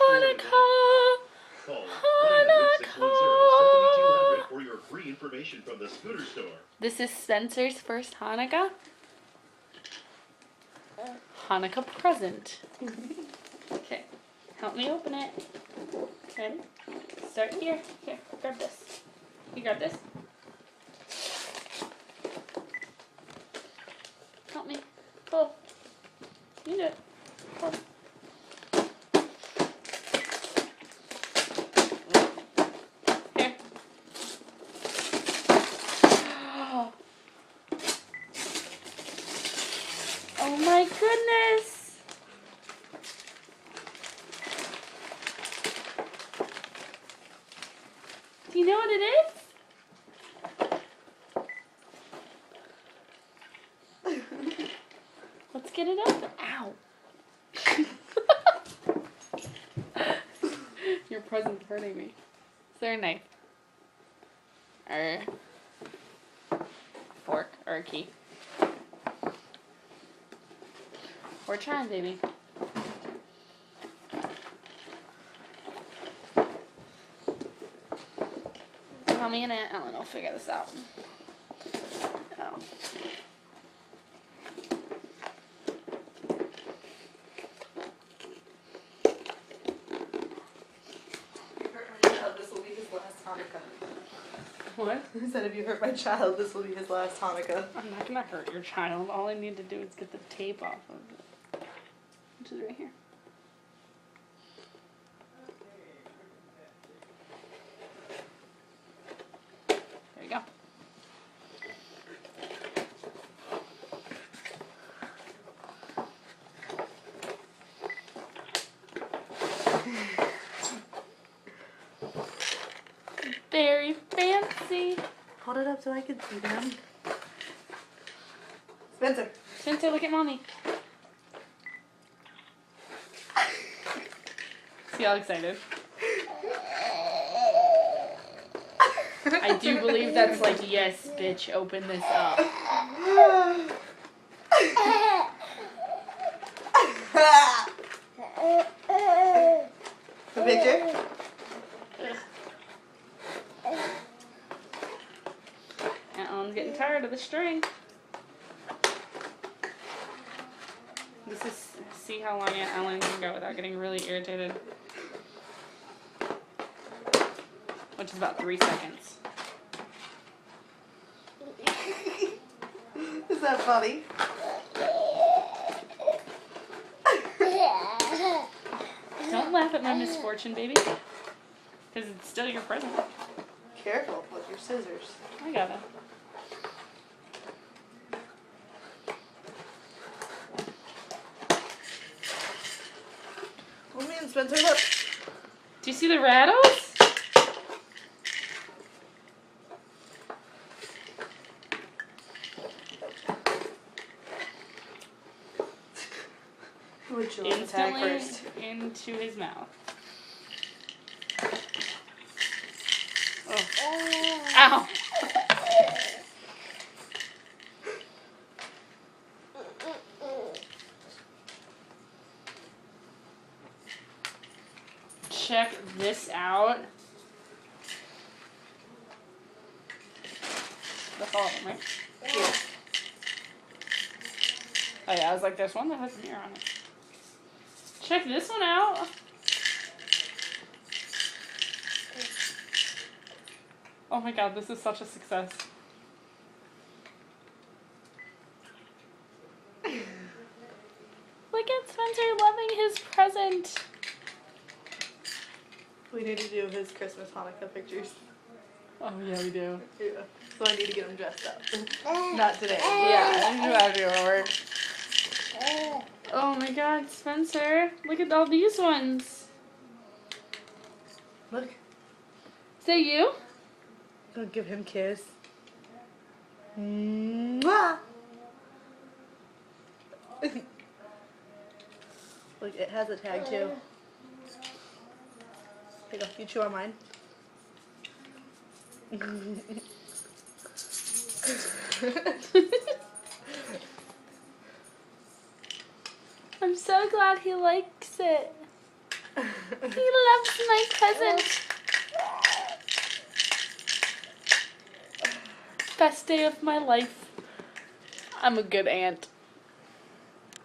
Hanukkah! Call Hanukkah! 1-800-610-7200 for your free information from the scooter store. This is Spencer's first Hanukkah. Hanukkah present. Okay, help me open it. Ready? Start here. Here, grab this. You grab this. Help me. Pull. You do it. Pull. Here. Oh my goodness. Do you know what it is? Let's get it open. Ow. Your present's hurting me. Is there a knife? Or a fork? Or a key? We're trying, baby. Mommy and Aunt Ellen will figure this out. Oh. This will be his last Hanukkah. What? I said, if you hurt my child, this will be his last Hanukkah. I'm not gonna hurt your child. All I need to do is get the tape off of it. Which is right here. There you go. Very fancy. Hold it up so I can see them. Spencer. Spencer, look at Mommy. See how excited? I do believe that's like, yes, bitch, open this up. A picture? Aunt Ellen's getting tired of the string. This is, see how long Aunt Ellen can go without getting really irritated. Which is about 3 seconds. Is that funny? Don't laugh at my misfortune, baby. Because it's still your present. Careful with your scissors. I got it. Oh man, Spencer, look. Do you see the rattles? Who would you like to tag first? Into his mouth. Oh. Ow! Check this out. That's all of them, right? Yeah. Oh yeah, I was like, there's one that has an ear on it. Check this one out. Oh my god, this is such a success. Look at Spencer loving his present. We need to do his Christmas Hanukkah pictures. Oh yeah, we do. Yeah. So I need to get him dressed up. Not today. Yeah, you have to work. Oh my god, Spencer. Look at all these ones. Look. Is that you? Go give him a kiss. Mwah! Look, it has a tag too. Here you go. You chew on mine. I'm so glad he likes it. He loves my present. Best day of my life. I'm a good aunt.